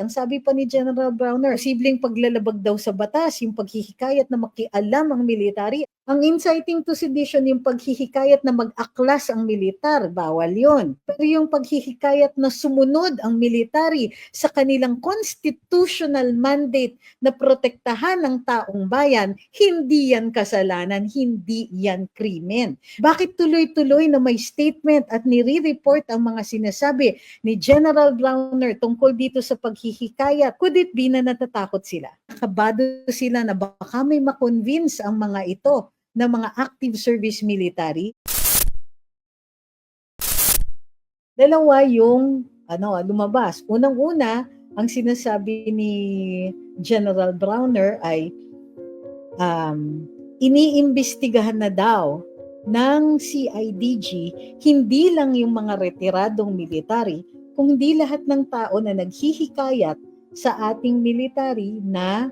Ang sabi pa ni General Browner, posibleng paglalabag daw sa batas, yung paghihikayat na makialam ang military. Ang inciting to sedition, yung paghihikayat na mag-aklas ang militar, bawal yon. Pero yung paghihikayat na sumunod ang military sa kanilang constitutional mandate na protektahan ang taong bayan, hindi yan kasalanan, hindi yan krimen. Bakit tuloy-tuloy na may statement at nire-report ang mga sinasabi ni General Browner tungkol dito sa paghihikayat? Could it be na natatakot sila? Kabado sila na baka may makonvince ang mga ito na mga active service military. Dalawa yung lumabas. Unang-una, ang sinasabi ni General Browner ay iniimbestigahan na daw ng CIDG hindi lang yung mga retiradong military, kundi lahat ng tao na naghihikayat sa ating military na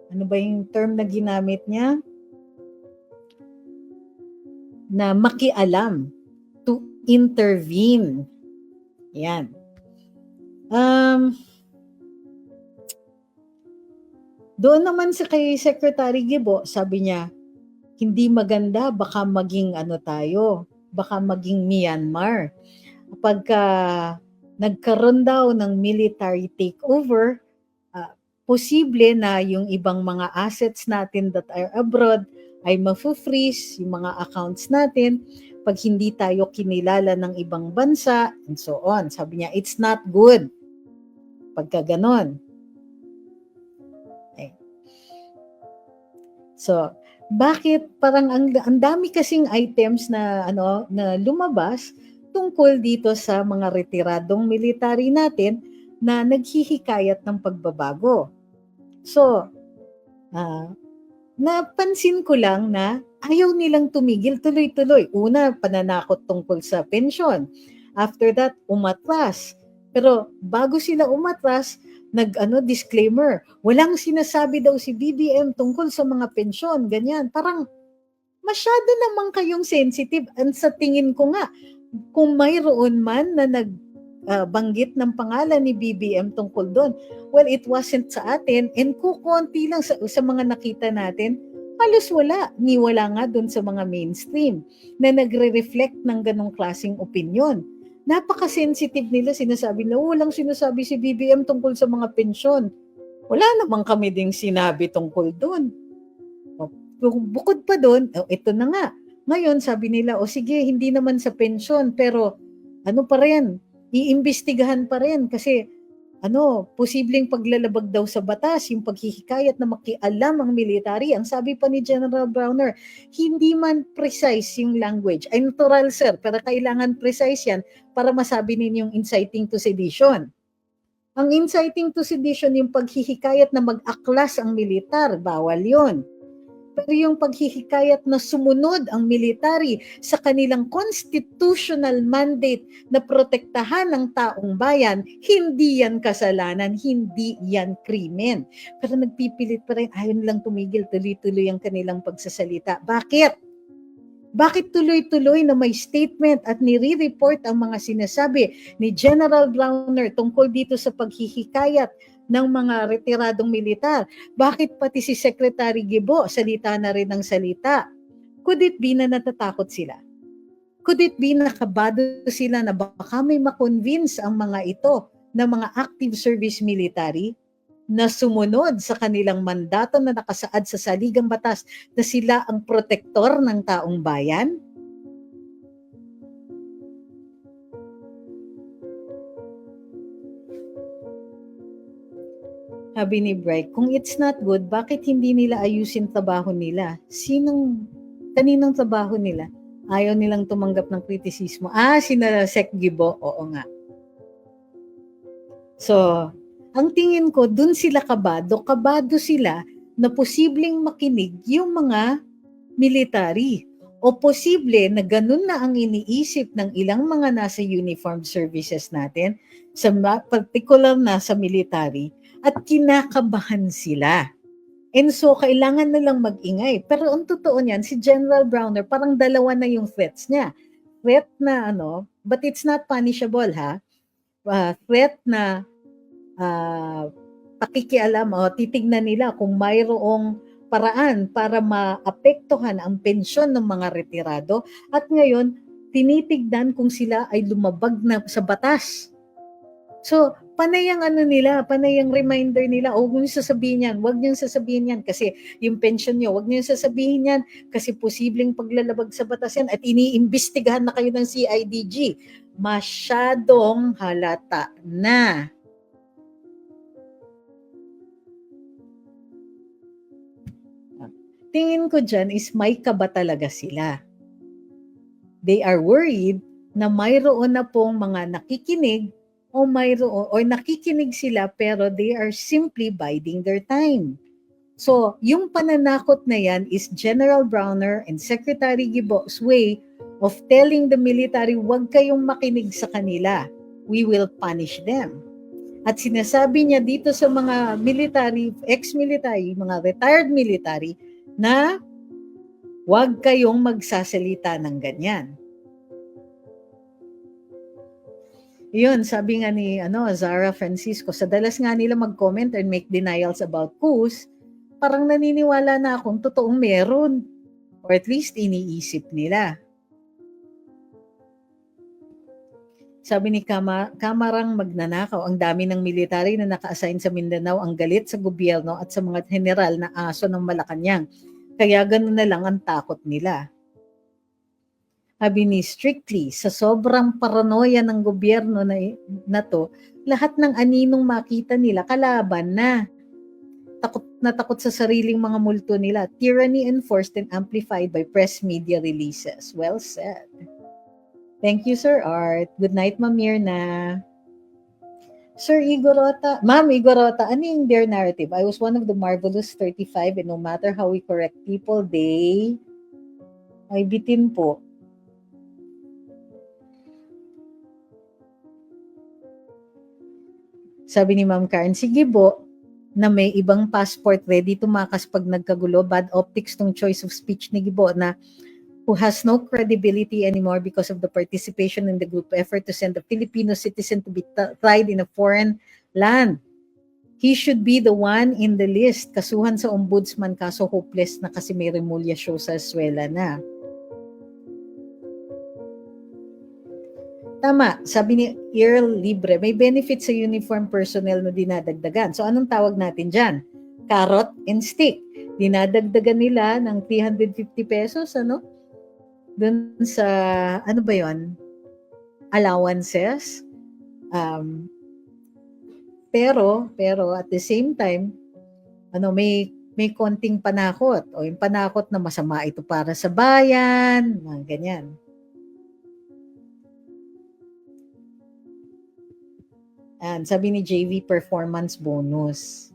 ano ba yung term na ginamit niya? Na makialam, to intervene. Yan. Doon naman sa kay Secretary Gibo, sabi niya, hindi maganda, baka maging baka maging Myanmar. Pagka nagkaroon daw ng military takeover, posible na yung ibang mga assets natin that are abroad ay mafu-freeze, yung mga accounts natin, pag hindi tayo kinilala ng ibang bansa, and so on. Sabi niya, it's not good. Pagka ganon. Okay. So, bakit parang ang dami kasing items na na lumabas tungkol dito sa mga retiradong military natin na naghihikayat ng pagbabago. So, napansin ko lang na ayaw nilang tumigil tuloy-tuloy. Una, pananakot tungkol sa pensyon. After that, umatras. Pero bago sila umatras, disclaimer, walang sinasabi daw si BBM tungkol sa mga pensyon, ganyan. Parang masyado naman kayong sensitive. And sa tingin ko nga, kung mayroon man na banggit ng pangalan ni BBM tungkol doon, well, it wasn't sa atin, and kukunti lang sa mga nakita natin, halos wala. Niwala nga doon sa mga mainstream na nagre-reflect ng ganong klaseng opinion. Napaka-sensitive nila, sinasabi na walang sinasabi si BBM tungkol sa mga pensyon. Wala namang kami ding sinabi tungkol doon. Bukod pa doon, ito na nga. Ngayon, sabi nila, sige, hindi naman sa pensyon, pero pa rin, iimbestigahan pa rin kasi posibleng paglalabag daw sa batas, yung paghihikayat na makialam ang military. Ang sabi pa ni General Browner, hindi man precise yung language. Ay natural sir, pero kailangan precise yan para masabi ninyong inciting to sedition. Ang inciting to sedition, yung paghihikayat na mag-aklas ang militar, bawal yon. Pero yung paghihikayat na sumunod ang military sa kanilang constitutional mandate na protektahan ang taong bayan, hindi yan kasalanan, hindi yan krimen. Pero nagpipilit pa rin, ayaw nilang tumigil, tuloy-tuloy ang kanilang pagsasalita. Bakit? Bakit tuloy-tuloy na may statement at nire-report ang mga sinasabi ni General Browner tungkol dito sa paghihikayat ng mga retiradong militar? Bakit pati si Secretary Gibo, salita na rin ng salita? Could it be na natatakot sila? Could it be na kabado sila na baka may makonvince ang mga ito na mga active service military na sumunod sa kanilang mandato na nakasaad sa saligang batas na sila ang protektor ng taong bayan? Sabi ni Bright, kung it's not good, bakit hindi nila ayusin trabaho nila? Kaninong trabaho nila? Ayaw nilang tumanggap ng kritisismo. Sina Sec Gibo, oo nga. So, ang tingin ko, dun sila kabado sila na posibleng makinig yung mga military. O posible na ganun na ang iniisip ng ilang mga nasa uniformed services natin, sa particular na sa military, at kinakabahan sila. And so, kailangan nilang mag-ingay. Pero ang totoo niyan, si General Browner, parang dalawa na yung threats niya. Threat na but it's not punishable ha. threat na pakikialam o titignan nila kung mayroong paraan para maapektuhan ang pensyon ng mga retirado at ngayon tinitignan kung sila ay lumabag na sa batas. So, panay ang ano nila, panay ang reminder nila, huwag nyo sasabihin yan, huwag nyo sasabihin yan kasi yung pension nyo, huwag nyo sasabihin yan kasi posibleng paglalabag sa batas yan at iniimbestigahan na kayo ng CIDG. Masyadong halata na. Tingin ko dyan is may kaba talaga sila. They are worried na mayroon na pong mga nakikinig o mayroon or nakikinig sila pero they are simply biding their time. So, yung pananakot na yan is General Browner and Secretary Gibo's way of telling the military, huwag kayong makinig sa kanila. We will punish them. At sinasabi niya dito sa mga military, ex-military, mga retired military, na huwag kayong magsasalita ng ganyan. Yun, sabi nga ni Zara Francisco, sa dalas nga nila mag-comment and make denials about coups, parang naniniwala na akong totoong meron. Or at least iniisip nila. Sabi ni Kamarang Magnanakaw, ang dami ng military na naka-assign sa Mindanao ang galit sa gobyerno at sa mga general na aso ng Malacanang. Kaya ganun na lang ang takot nila. Sabi ni Strictly, sa sobrang paranoia ng gobyerno na to, lahat ng aninong makita nila kalaban na. Takot na takot sa sariling mga multo nila. Tyranny enforced and amplified by press media releases. Well said. Thank you, Sir Art. Good night, Ma'am Mirna. Sir Igorota, Ma'am Igorota, ano yung their narrative? I was one of the marvelous 35 and no matter how we correct people, they ay bitin po. Sabi ni Ma'am Karen, sige po, na may ibang passport ready tumakas pag nagkagulo, bad optics tong choice of speech ni Gibo na who has no credibility anymore because of the participation in the group effort to send a Filipino citizen to be tried in a foreign land. He should be the one in the list. Kasuhan sa ombudsman kaso hopeless na kasi may Remulla show sa eskwela na. Tama, sabi ni Earl Libre, may benefit sa uniform personnel na dinadagdagan. So anong tawag natin dyan? Carrot and stick. Dinadagdagan nila ng 350 pesos, dun sa, ano ba yon? Allowances. Pero at the same time, may konting panakot. O yung panakot na masama ito para sa bayan, mga ganyan. And sabi ni JV, performance bonus.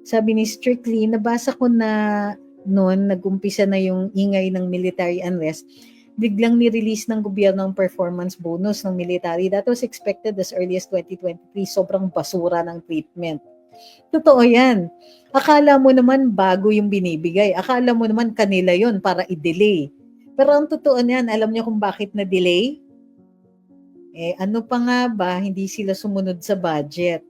Sabi ni Strictly, nabasa ko na noon, nag-umpisa na yung ingay ng military unrest, biglang ni-release ng gobyerno ang performance bonus ng military. That was expected as early as 2023. Sobrang basura ng treatment. Totoo yan. Akala mo naman bago yung binibigay. Akala mo naman kanila yon para i-delay. Pero ang totoo niyan, alam niyo kung bakit na-delay? Ano pa nga ba, hindi sila sumunod sa budget.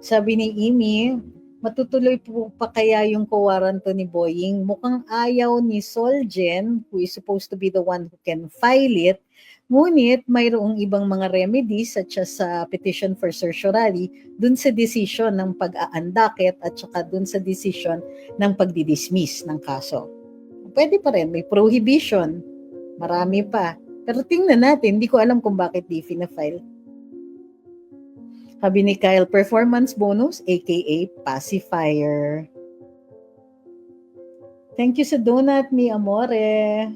Sabi ni Amy, matutuloy po pa kaya yung co-warranto ni Boying? Mukhang ayaw ni Solgen, who is supposed to be the one who can file it, ngunit mayroong ibang mga remedies such as petition for certiorari dun sa decision ng pag-aandakit at saka dun sa decision ng pagdidismiss ng kaso. Pwede pa rin, may prohibition, marami pa. Pero tingnan natin, hindi ko alam kung bakit di fina-file. Sabi ni Kyle, performance bonus, aka pacifier. Thank you sa donut, mi amore.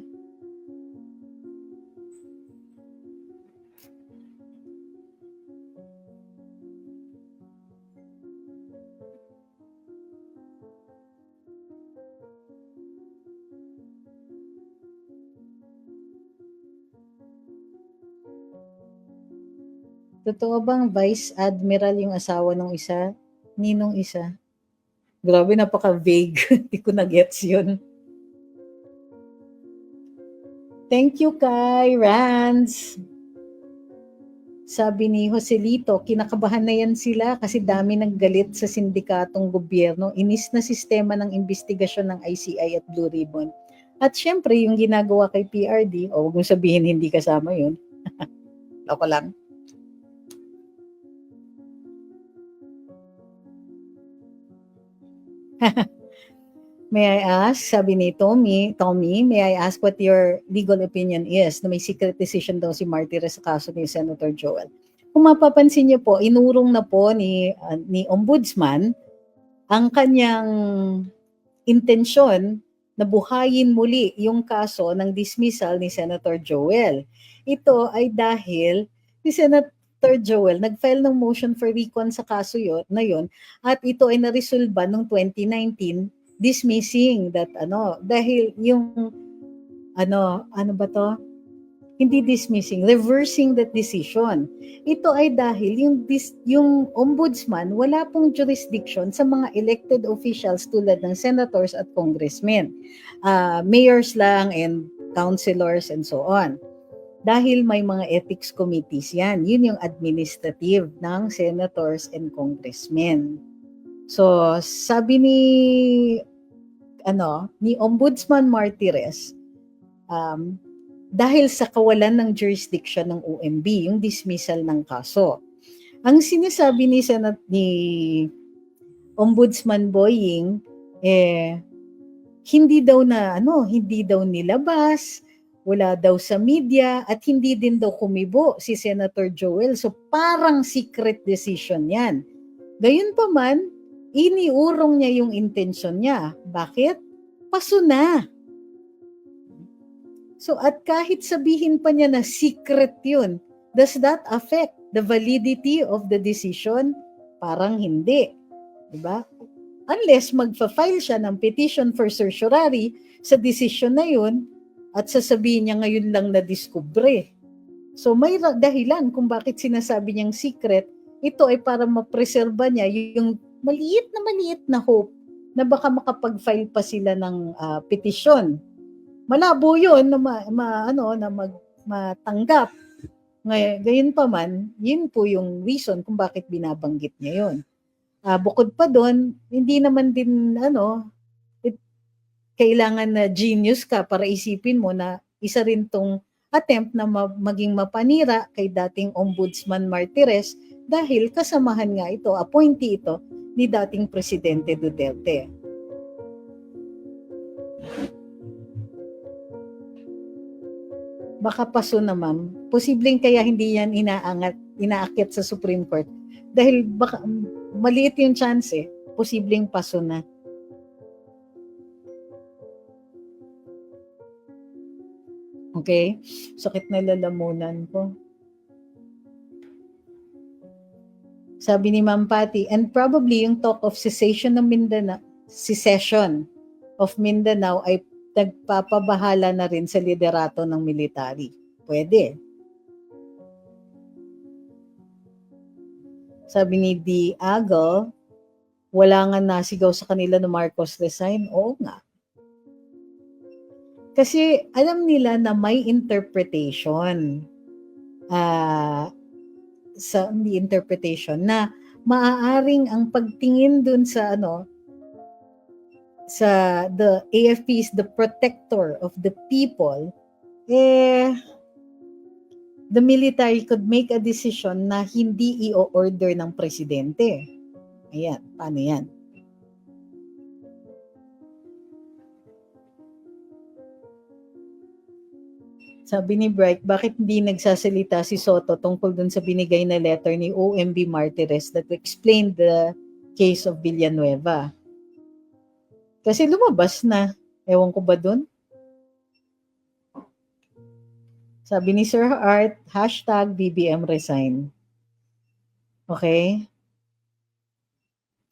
Totoo bang Vice Admiral yung asawa ng isa? Ninong isa? Grabe, napaka-vague. Hindi ko na-gets yun. Thank you, Kai Ranz. Sabi ni Joselito, kinakabahan na yan sila kasi dami ng galit sa sindikatong gobyerno. Inis na sistema ng investigasyon ng ICI at Blue Ribbon. At syempre, yung ginagawa kay PRD, o huwag mong sabihin hindi kasama yun. Ako lang. May I ask, sabi ni Tommy, may I ask what your legal opinion is na may secret decision daw si Martires sa kaso ni Senator Joel? Kung mapapansin niyo po, inurong na po ni Ombudsman ang kanyang intensyon na buhayin muli yung kaso ng dismissal ni Senator Joel. Ito ay dahil si Senator Joel nag-file ng motion for recon sa kaso na yon at ito ay naresolba noong 2019 dismissing that dahil yung ano ba to, hindi dismissing, reversing that decision. Ito ay dahil yung ombudsman wala pong jurisdiction sa mga elected officials tulad ng senators at congressmen, mayors lang and councilors and so on. Dahil may mga ethics committees yan, yun yung administrative ng senators and congressmen. So, sabi ni Ombudsman Martires, dahil sa kawalan ng jurisdiction ng OMB, yung dismissal ng kaso. Ang sinasabi ni Ombudsman Boying, hindi daw nilabas, wala daw sa media, at hindi din daw kumibo si Senator Joel. So parang secret decision yan. Gayunpaman, iniurong niya yung intensyon niya. Bakit? Paso na. So at kahit sabihin pa niya na secret yun, does that affect the validity of the decision? Parang hindi. Diba? Unless magfa-file siya ng petition for certiorari sa decision na yun at sasabihin niya ngayon lang na-discover. So may dahilan kung bakit sinasabi niyang secret. Ito ay para ma-preserba niya yung maliit na hope na baka makapag-file pa sila ng petition. Malabo yun na matanggap. Ngayon pa man, yun po yung reason kung bakit binabanggit niya yun. Bukod pa doon, hindi naman din kailangan na genius ka para isipin mo na isa rin tong attempt na maging mapanira kay dating Ombudsman Martires dahil kasamahan nga ito, appointee ito ni dating Presidente Duterte. Baka paso na ma'am. Posibleng kaya hindi yan inaakyat sa Supreme Court dahil baka maliit yung chance posibleng paso na. Okay? Sakit na lalamunan ko. Sabi ni Ma'am Patty, and probably yung talk of secession of Mindanao ay nagpapabahala na rin sa liderato ng military. Pwede. Sabi ni Diago, wala nga nasigaw sa kanila na Marcos resign. Oo nga. Kasi alam nila na may interpretation. Na maaaring ang pagtingin dun sa the AFP is the protector of the people, the military could make a decision na hindi i-order ng presidente. Ayan, paano yan? Sabi ni Bright, bakit hindi nagsasalita si Soto tungkol dun sa binigay na letter ni OMB Martires that explained the case of Villanueva? Kasi lumabas na. Ewan ko ba dun? Sabi ni Sir Art, #BBM resign. Okay?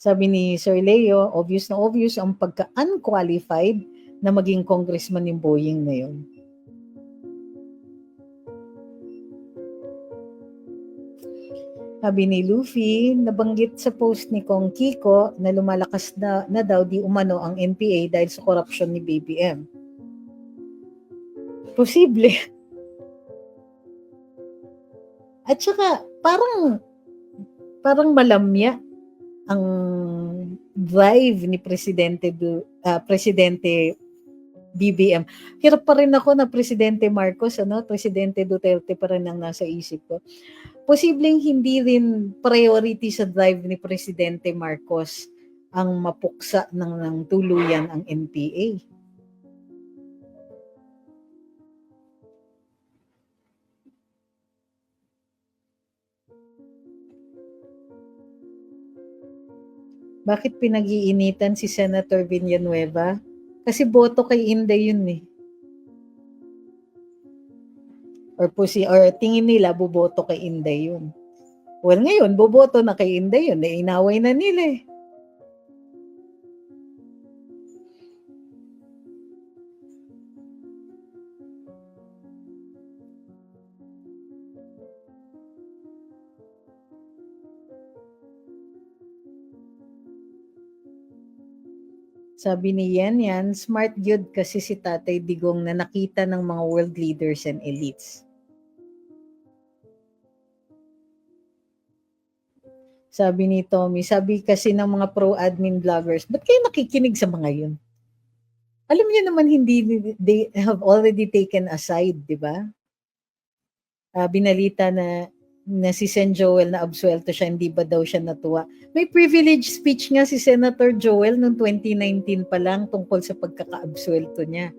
Sabi ni Sir Leo, obvious na obvious ang pagka-unqualified na maging congressman ni Boying na yun. Sabi ni Luffy, nabanggit sa post ni Kong Kiko na lumalakas na daw di umano ang NPA dahil sa korupsyon ni BBM. Posible. At saka parang malamya ang drive ni Presidente BBM. Hirap pa rin ako na Presidente Marcos, Presidente Duterte pa rin ang nasa isip ko. Posibleng hindi rin priority sa drive ni Presidente Marcos ang mapuksa ng tuluyan ang NPA. Bakit pinag-iinitan si Senator Villanueva? Kasi boto kay Inday yun eh. Or tingin nila boboto kay Inday yun. Well, ngayon, boboto na kay Inday yun. Inaway na nila eh. Sabi ni Yan, smart gyud kasi si Tatay Digong na nakita ng mga world leaders and elites. Sabi ni Tommy, sabi kasi ng mga pro-admin vloggers, ba't kayo nakikinig sa mga yun? Alam niyo naman hindi they have already taken a side, di ba? Binalita na si Sen Joel na absuelto siya, hindi ba daw siya natuwa? May privilege speech nga si Senator Joel noong 2019 pa lang tungkol sa pagkaka-absuelto niya.